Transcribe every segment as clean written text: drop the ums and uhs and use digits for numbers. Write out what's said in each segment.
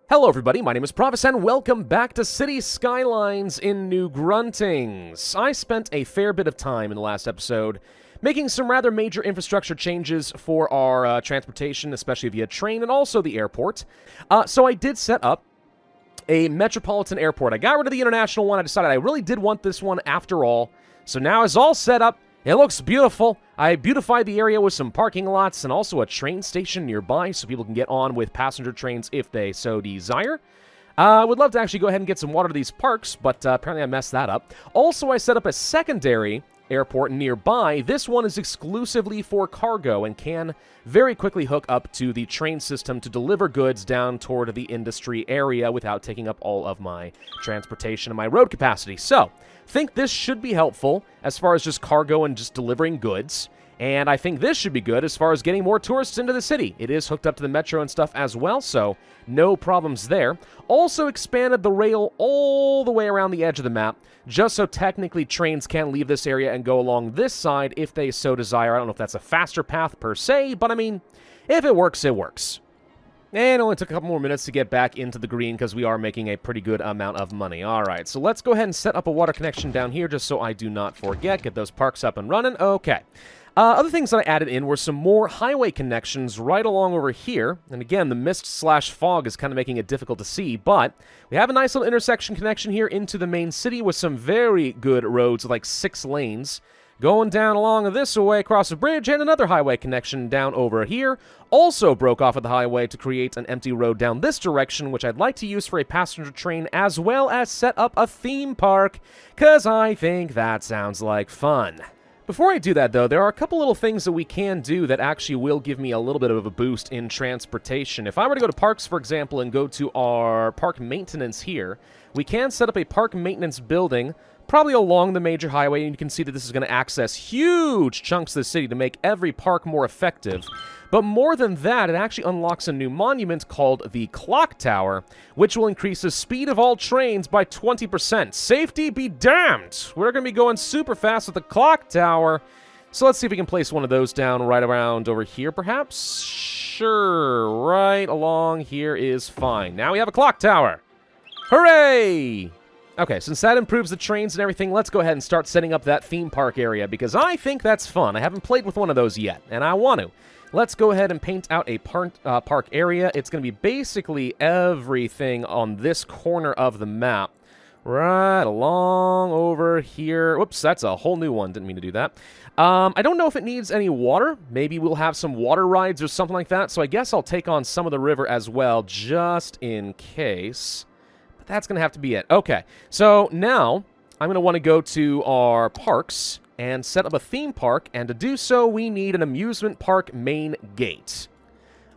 Hello everybody, my name is Pravus and welcome back to City Skylines in New Gruntings. I spent a fair bit of time in the last episode making some rather major infrastructure changes for our transportation, especially via train and also the airport. So I did set up a metropolitan airport. I got rid of the international one. I decided I really did want this one after all. So now it's all set up. It looks beautiful. I beautified the area with some parking lots and also a train station nearby so people can get on with passenger trains if they so desire. I would love to actually go ahead and get some water to these parks, but apparently I messed that up. Also, I set up a secondary airport nearby. This one is exclusively for cargo and can very quickly hook up to the train system to deliver goods down toward the industry area without taking up all of my transportation and my road capacity. So, think this should be helpful as far as just cargo and just delivering goods. And I think this should be good as far as getting more tourists into the city. It is hooked up to the metro and stuff as well, so no problems there. Also expanded the rail all the way around the edge of the map, just so technically trains can leave this area and go along this side if they so desire. I don't know if that's a faster path per se, but I mean, if it works, it works. And it only took a couple more minutes to get back into the green because we are making a pretty good amount of money. Alright, so let's go ahead and set up a water connection down here just so I do not forget. Get those parks up and running. Okay. Other things that I added in were some more highway connections right along over here. And again, the mist/fog is kind of making it difficult to see, but we have a nice little intersection connection here into the main city with some very good roads, like 6 lanes. Going down along this way across a bridge, and another highway connection down over here. Also broke off of the highway to create an empty road down this direction, which I'd like to use for a passenger train, as well as set up a theme park, because I think that sounds like fun. Before I do that, though, there are a couple little things that we can do that actually will give me a little bit of a boost in transportation. If I were to go to parks, for example, and go to our park maintenance here, we can set up a park maintenance building probably along the major highway, and you can see that this is going to access huge chunks of the city to make every park more effective. But more than that, it actually unlocks a new monument called the Clock Tower, which will increase the speed of all trains by 20%. Safety be damned! We're going to be going super fast with the Clock Tower. So let's see if we can place one of those down right around over here, perhaps? Sure, right along here is fine. Now we have a Clock Tower! Hooray! Okay, since that improves the trains and everything, let's go ahead and start setting up that theme park area, because I think that's fun. I haven't played with one of those yet, and I want to. Let's go ahead and paint out a park area. It's going to be basically everything on this corner of the map. Right along over here. Whoops, that's a whole new one. Didn't mean to do that. I don't know if it needs any water. Maybe we'll have some water rides or something like that, so I guess I'll take on some of the river as well, just in case. That's going to have to be it. Okay, so now I'm going to want to go to our parks and set up a theme park, and to do so, we need an amusement park main gate.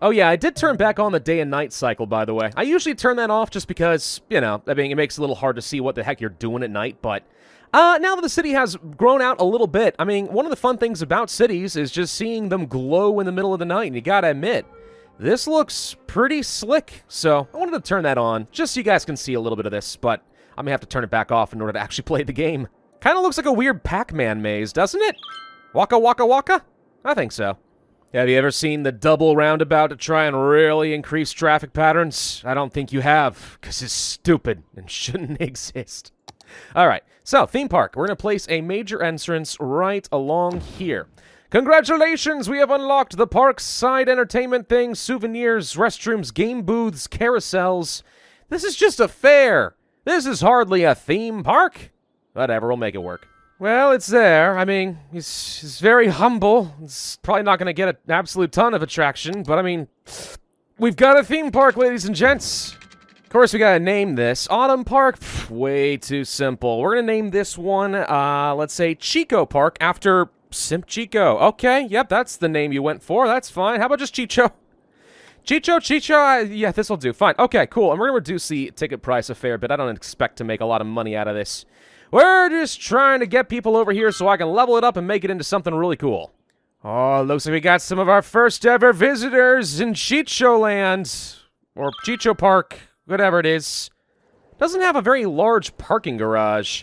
Oh yeah, I did turn back on the day and night cycle, by the way. I usually turn that off just because, you know, I mean, it makes it a little hard to see what the heck you're doing at night, but now that the city has grown out a little bit, I mean, one of the fun things about cities is just seeing them glow in the middle of the night, and you gotta admit, this looks pretty slick, so I wanted to turn that on, just so you guys can see a little bit of this, but I'm gonna have to turn it back off in order to actually play the game. Kinda looks like a weird Pac-Man maze, doesn't it? Waka waka waka? I think so. Have you ever seen the double roundabout to try and really increase traffic patterns? I don't think you have, because it's stupid and shouldn't exist. Alright, so, theme park. We're gonna place a major entrance right along here. Congratulations, we have unlocked the park's side entertainment things, souvenirs, restrooms, game booths, carousels. This is just a fair. This is hardly a theme park. Whatever, we'll make it work. Well, it's there. I mean, it's very humble. It's probably not going to get an absolute ton of attraction, but I mean, we've got a theme park, ladies and gents. Of course, we got to name this. Autumn Park? Pff, way too simple. We're going to name this one, let's say, Chico Park, after Simp Chico. Okay, yep, that's the name you went for. That's fine. How about just Chicho? Chicho, yeah, this'll do. Fine. Okay, cool. And we're going to reduce the ticket price a fair bit. I don't expect to make a lot of money out of this. We're just trying to get people over here so I can level it up and make it into something really cool. Oh, looks like we got some of our first ever visitors in Chicho Land. Or Chicho Park, whatever it is. Doesn't have a very large parking garage.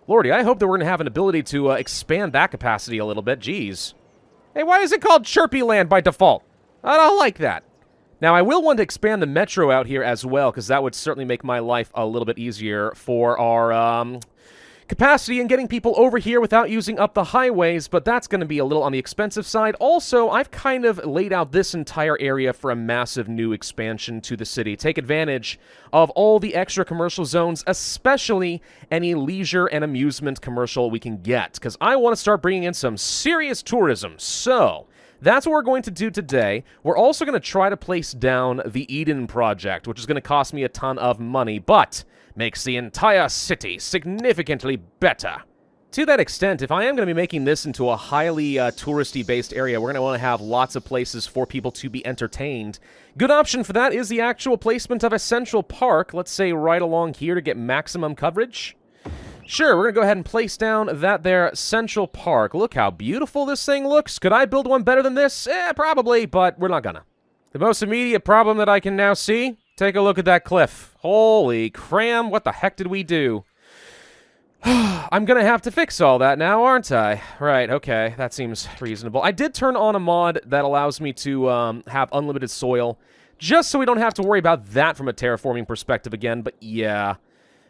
Lordy, I hope that we're going to have an ability to expand that capacity a little bit. Jeez. Hey, why is it called Chirpy Land by default? I don't like that. Now, I will want to expand the metro out here as well, because that would certainly make my life a little bit easier for our capacity and getting people over here without using up the highways, but that's going to be a little on the expensive side. Also, I've kind of laid out this entire area for a massive new expansion to the city. Take advantage of all the extra commercial zones, especially any leisure and amusement commercial we can get, because I want to start bringing in some serious tourism. So that's what we're going to do today. We're also going to try to place down the Eden Project, which is going to cost me a ton of money, but makes the entire city significantly better. To that extent, if I am going to be making this into a highly touristy-based area, we're going to want to have lots of places for people to be entertained. Good option for that is the actual placement of a central park, let's say right along here to get maximum coverage. Sure, we're going to go ahead and place down that there Central Park. Look how beautiful this thing looks. Could I build one better than this? Probably, but we're not gonna. The most immediate problem that I can now see, take a look at that cliff. Holy cram, what the heck did we do? I'm gonna have to fix all that now, aren't I? Right, okay, that seems reasonable. I did turn on a mod that allows me to have unlimited soil, just so we don't have to worry about that from a terraforming perspective again, but yeah.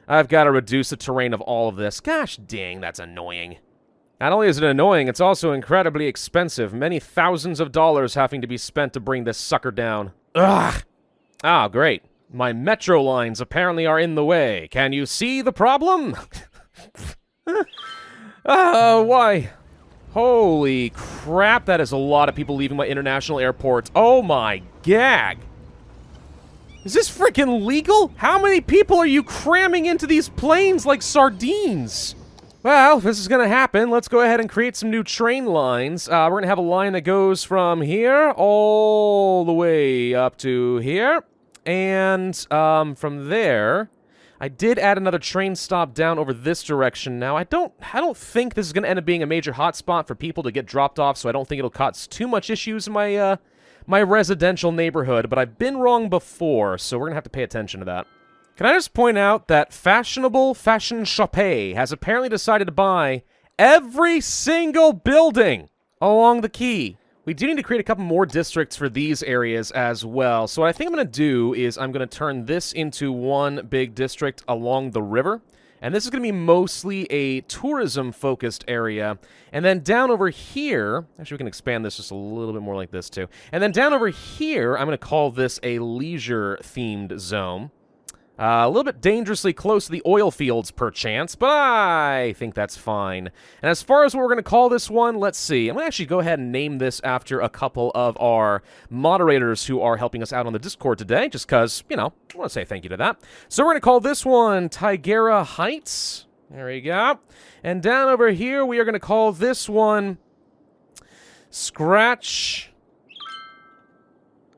I've got to reduce the terrain of all of this. Gosh dang, that's annoying. Not only is it annoying, it's also incredibly expensive. Many thousands of dollars having to be spent to bring this sucker down. Ugh! Ah, great. My metro lines apparently are in the way. Can you see the problem? Why? Holy crap, that is a lot of people leaving my international airport. Oh my gag! Is this freaking legal? How many people are you cramming into these planes like sardines? Well, if this is gonna happen, let's go ahead and create some new train lines. We're gonna have a line that goes from here all the way up to here. And from there, I did add another train stop down over this direction. Now, I don't think this is gonna end up being a major hotspot for people to get dropped off, so I don't think it'll cause too much issues in my residential neighborhood, but I've been wrong before, so we're gonna have to pay attention to that. Can I just point out that fashionable Fashion Shoppe has apparently decided to buy every single building along the quay. We do need to create a couple more districts for these areas as well, so what I think I'm gonna do is I'm gonna turn this into one big district along the river. And this is going to be mostly a tourism-focused area. And then down over here, actually we can expand this just a little bit more like this too. And then down over here, I'm going to call this a leisure-themed zone. A little bit dangerously close to the oil fields, perchance, but I think that's fine. And as far as what we're going to call this one, let's see. I'm going to actually go ahead and name this after a couple of our moderators who are helping us out on the Discord today, just because, you know, I want to say thank you to that. So we're going to call this one Tigera Heights. There we go. And down over here, we are going to call this one Scratch...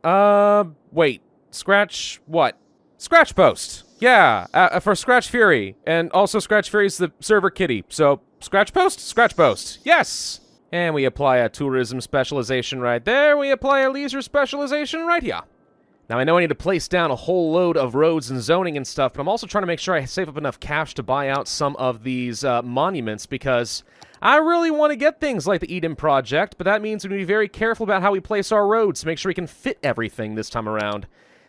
wait. Scratch what? Scratch Post. Yeah, for Scratch Fury. And also Scratch Fury's the server kitty. So, Scratch Post? Scratch Post. Yes! And we apply a tourism specialization right there. We apply a leisure specialization right here. Now, I know I need to place down a whole load of roads and zoning and stuff, but I'm also trying to make sure I save up enough cash to buy out some of these monuments, because I really want to get things like the Eden Project, but that means we need to be very careful about how we place our roads to make sure we can fit everything this time around.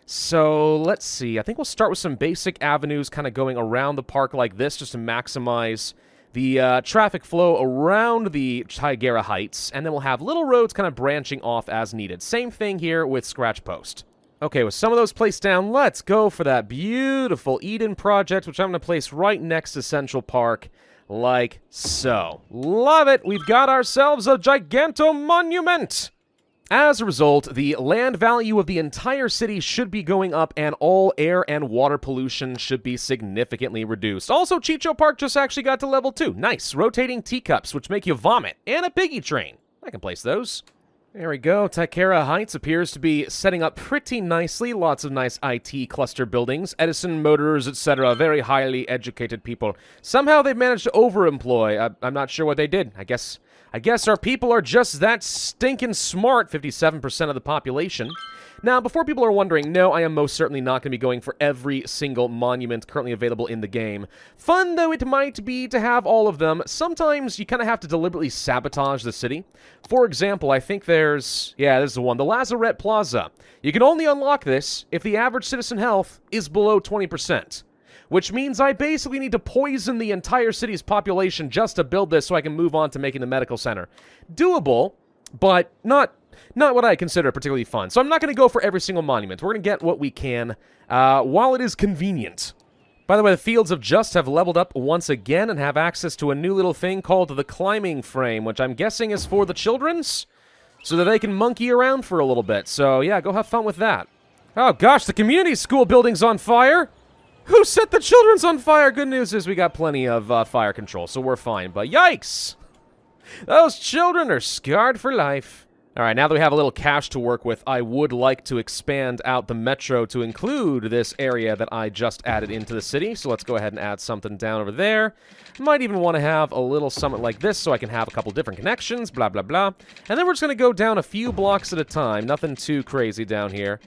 So, let's see. I think we'll start with some basic avenues kind of going around the park like this just to maximize the traffic flow around the Tigera Heights, and then we'll have little roads kind of branching off as needed. Same thing here with Scratch Post. Okay, with some of those placed down, let's go for that beautiful Eden Project, which I'm going to place right next to Central Park, like so. Love it! We've got ourselves a giganto-monument! As a result, the land value of the entire city should be going up, and all air and water pollution should be significantly reduced. Also, Chicho Park just actually got to level 2. Nice. Rotating teacups, which make you vomit. And a piggy train. I can place those. There we go. Tigera Heights appears to be setting up pretty nicely. Lots of nice IT cluster buildings. Edison Motors, etc. Very highly educated people. Somehow they've managed to overemploy. I'm not sure what they did. I guess our people are just that stinking smart, 57% of the population. Now, before people are wondering, no, I am most certainly not going to be going for every single monument currently available in the game. Fun though it might be to have all of them, sometimes you kind of have to deliberately sabotage the city. For example, I think there's... yeah, this is the one. The Lazarette Plaza. You can only unlock this if the average citizen health is below 20%. Which means I basically need to poison the entire city's population just to build this so I can move on to making the medical center. Doable, but not what I consider particularly fun. So I'm not going to go for every single monument. We're going to get what we can while it is convenient. By the way, the Fields of Just have leveled up once again and have access to a new little thing called the climbing frame, which I'm guessing is for the children's, so that they can monkey around for a little bit. So yeah, go have fun with that. Oh gosh, the community school building's on fire! Who set the children's on fire? Good news is we got plenty of fire control, so we're fine. But yikes! Those children are scarred for life. Alright, now that we have a little cash to work with, I would like to expand out the metro to include this area that I just added into the city. So let's go ahead and add something down over there. Might even want to have a little summit like this so I can have a couple different connections, blah, blah, blah. And then we're just going to go down a few blocks at a time. Nothing too crazy down here.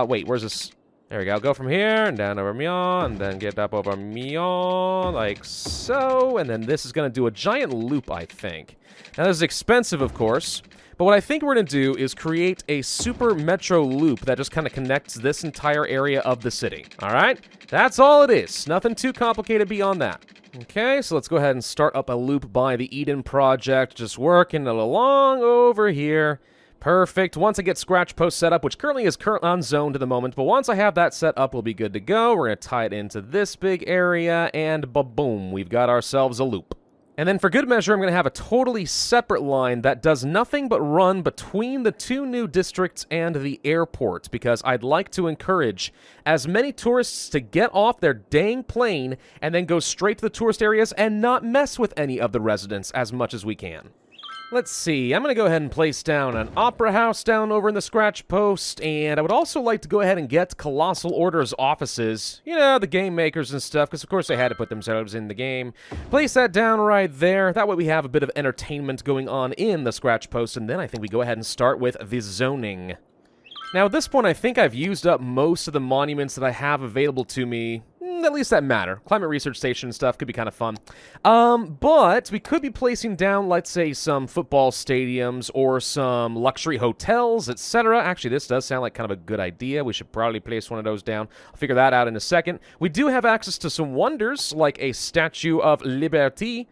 Wait, where's this... there we go. Go from here and down over Myon, and then get up over Myon, like so. And then this is going to do a giant loop, I think. Now, this is expensive, of course. But what I think we're going to do is create a super metro loop that just kind of connects this entire area of the city. All right? That's all it is. Nothing too complicated beyond that. Okay, so let's go ahead and start up a loop by the Eden Project. Just working it along over here. Perfect. Once I get Scratch Post set up, which currently is unzoned at the moment, but once I have that set up, we'll be good to go. We're going to tie it into this big area, and ba-boom, we've got ourselves a loop. And then for good measure, I'm going to have a totally separate line that does nothing but run between the two new districts and the airport, because I'd like to encourage as many tourists to get off their dang plane and then go straight to the tourist areas and not mess with any of the residents as much as we can. Let's see, I'm going to go ahead and place down an opera house down over in the Scratch Post, and I would also like to go ahead and get Colossal Order's offices, you know, the game makers and stuff, because of course they had to put themselves in the game. Place that down right there, that way we have a bit of entertainment going on in the Scratch Post, and then I think we go ahead and start with the zoning. Now at this point I think I've used up most of the monuments that I have available to me. At least that matter. Climate research station stuff could be kind of fun. But we could be placing down, let's say, some football stadiums or some luxury hotels, etc. Actually, this does sound like kind of a good idea. We should probably place one of those down. I'll figure that out in a second. We do have access to some wonders, like a Statue of Liberty.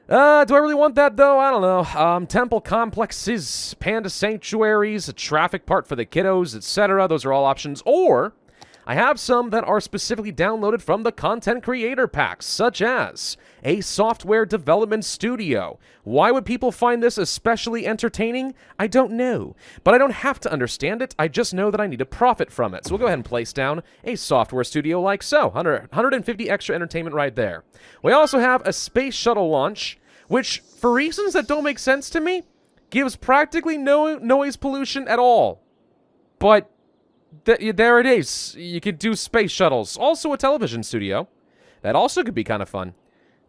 Do I really want that, though? I don't know. Temple complexes, panda sanctuaries, a traffic part for the kiddos, etc. Those are all options. Or I have some that are specifically downloaded from the content creator packs, such as a software development studio. Why would people find this especially entertaining? I don't know. But I don't have to understand it, I just know that I need to profit from it. So we'll go ahead and place down a software studio like so. 150 extra entertainment right there. We also have a space shuttle launch, which, for reasons that don't make sense to me, gives practically no noise pollution at all. But there it is. You could do space shuttles. Also a television studio. That also could be kind of fun.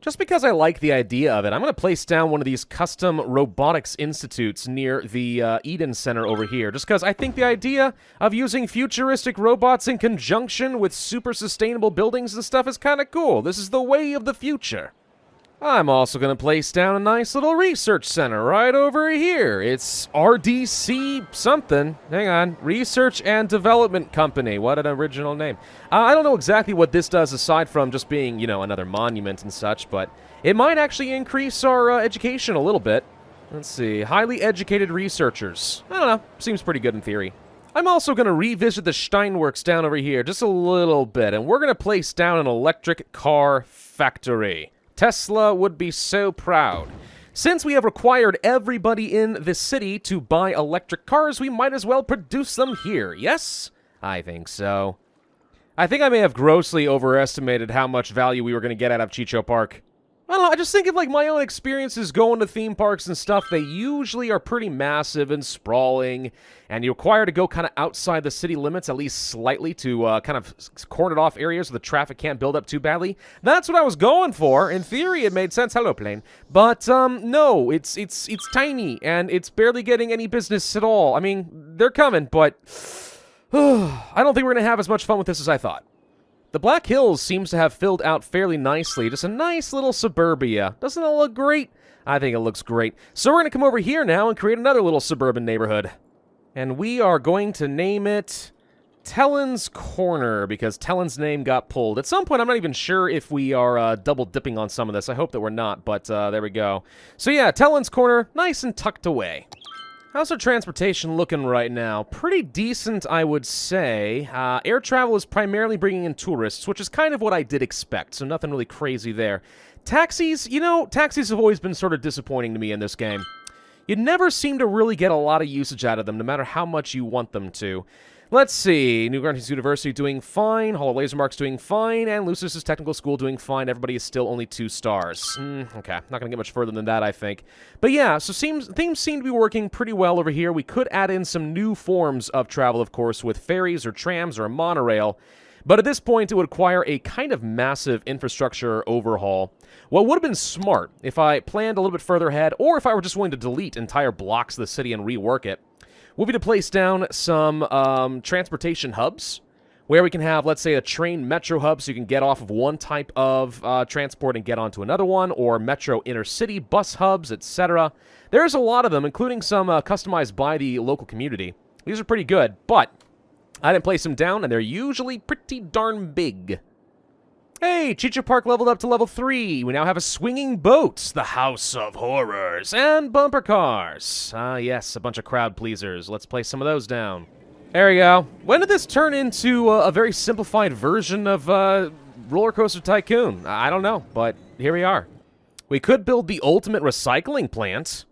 Just because I like the idea of it, I'm going to place down one of these custom robotics institutes near the Eden Center over here. Just because I think the idea of using futuristic robots in conjunction with super sustainable buildings and stuff is kind of cool. This is the way of the future. I'm also going to place down a nice little research center right over here. It's RDC something. Hang on. Research and Development Company. What an original name. I don't know exactly what this does aside from just being, you know, another monument and such, but it might actually increase our education a little bit. Let's see. Highly educated researchers. I don't know. Seems pretty good in theory. I'm also going to revisit the Steinworks down over here just a little bit, and we're going to place down an electric car factory. Tesla would be so proud. Since we have required everybody in this city to buy electric cars, we might as well produce them here, yes? I think so. I think I may have grossly overestimated how much value we were going to get out of Chicho Park. I don't know, I just think of like my own experiences going to theme parks and stuff. They usually are pretty massive and sprawling, and you're required to go kind of outside the city limits, at least slightly, to kind of cornered off areas where the traffic can't build up too badly. That's what I was going for. In theory, it made sense. Hello, plane. But no, it's tiny, and it's barely getting any business at all. I mean, they're coming, but I don't think we're going to have as much fun with this as I thought. The Black Hills seems to have filled out fairly nicely. Just a nice little suburbia. Doesn't it look great? I think it looks great. So we're going to come over here now and create another little suburban neighborhood. And we are going to name it Tellen's Corner, because Tellen's name got pulled. At some point, I'm not even sure if we are double dipping on some of this. I hope that we're not, but there we go. So yeah, Tellen's Corner, nice and tucked away. How's our transportation looking right now? Pretty decent, I would say. Air travel is primarily bringing in tourists, which is kind of what I did expect, so nothing really crazy there. Taxis, you know, taxis have always been sort of disappointing to me in this game. You never seem to really get a lot of usage out of them, no matter how much you want them to. Let's see. New Gruntings University doing fine. Hall of Lasermark's doing fine. And Lucis' Technical School doing fine. Everybody is still only 2 stars. Okay. Not going to get much further than that, I think. But yeah, so things seem to be working pretty well over here. We could add in some new forms of travel, of course, with ferries or trams or a monorail. But at this point, it would require a kind of massive infrastructure overhaul. What would have been smart if I planned a little bit further ahead, or if I were just willing to delete entire blocks of the city and rework it, would be to place down some transportation hubs, where we can have, let's say, a train metro hub, so you can get off of one type of transport and get onto another one, or metro intercity bus hubs, etc. There's a lot of them, including some customized by the local community. These are pretty good, but I didn't place them down, and they're usually pretty darn big. Hey, Chicha Park leveled up to level 3. We now have a swinging boat, the House of Horrors, and bumper cars. Yes, a bunch of crowd pleasers. Let's place some of those down. There we go. When did this turn into a very simplified version of Roller Coaster Tycoon? I don't know, but here we are. We could build the ultimate recycling plant.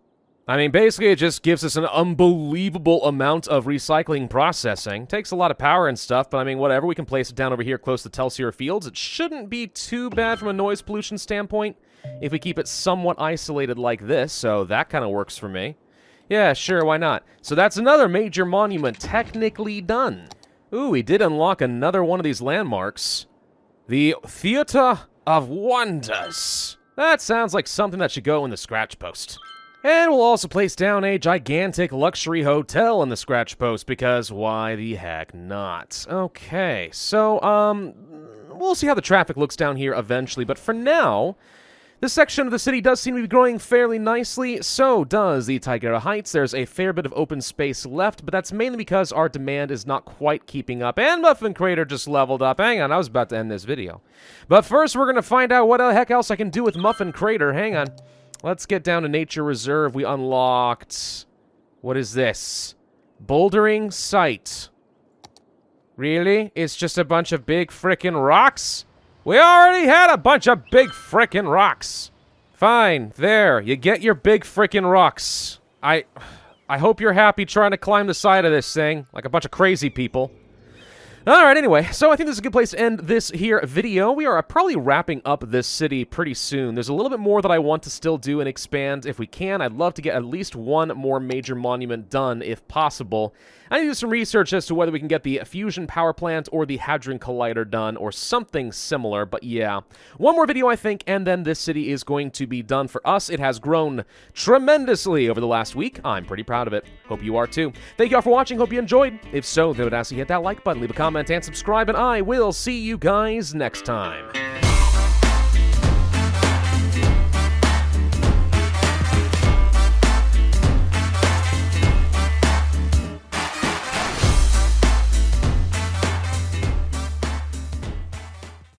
I mean, basically, it just gives us an unbelievable amount of recycling processing. Takes a lot of power and stuff, but I mean, whatever. We can place it down over here close to Telsier Fields. It shouldn't be too bad from a noise pollution standpoint if we keep it somewhat isolated like this, so that kind of works for me. Yeah, sure, why not? So that's another major monument technically done. Ooh, we did unlock another one of these landmarks. The Theater of Wonders. That sounds like something that should go in the scratch post. And we'll also place down a gigantic luxury hotel in the scratch post, because why the heck not? Okay, so, we'll see how the traffic looks down here eventually, but for now, this section of the city does seem to be growing fairly nicely. So does the Tigera Heights. There's a fair bit of open space left, but that's mainly because our demand is not quite keeping up. And Muffin Crater just leveled up. Hang on, I was about to end this video. But first, we're going to find out what the heck else I can do with Muffin Crater. Hang on. Let's get down to Nature Reserve. We unlocked... What is this? Bouldering Site. Really? It's just a bunch of big frickin' rocks? We already had a bunch of big frickin' rocks. Fine, there. You get your big frickin' rocks. I hope you're happy trying to climb the side of this thing, like a bunch of crazy people. Alright, anyway, so I think this is a good place to end this here video. We are probably wrapping up this city pretty soon. There's a little bit more that I want to still do and expand if we can. I'd love to get at least one more major monument done if possible. I need to do some research as to whether we can get the fusion power plant or the Hadron Collider done or something similar, but yeah. One more video, I think, and then this city is going to be done for us. It has grown tremendously over the last week. I'm pretty proud of it. Hope you are too. Thank you all for watching. Hope you enjoyed. If so, then I would ask you hit that like button, leave a comment, and subscribe, and I will see you guys next time.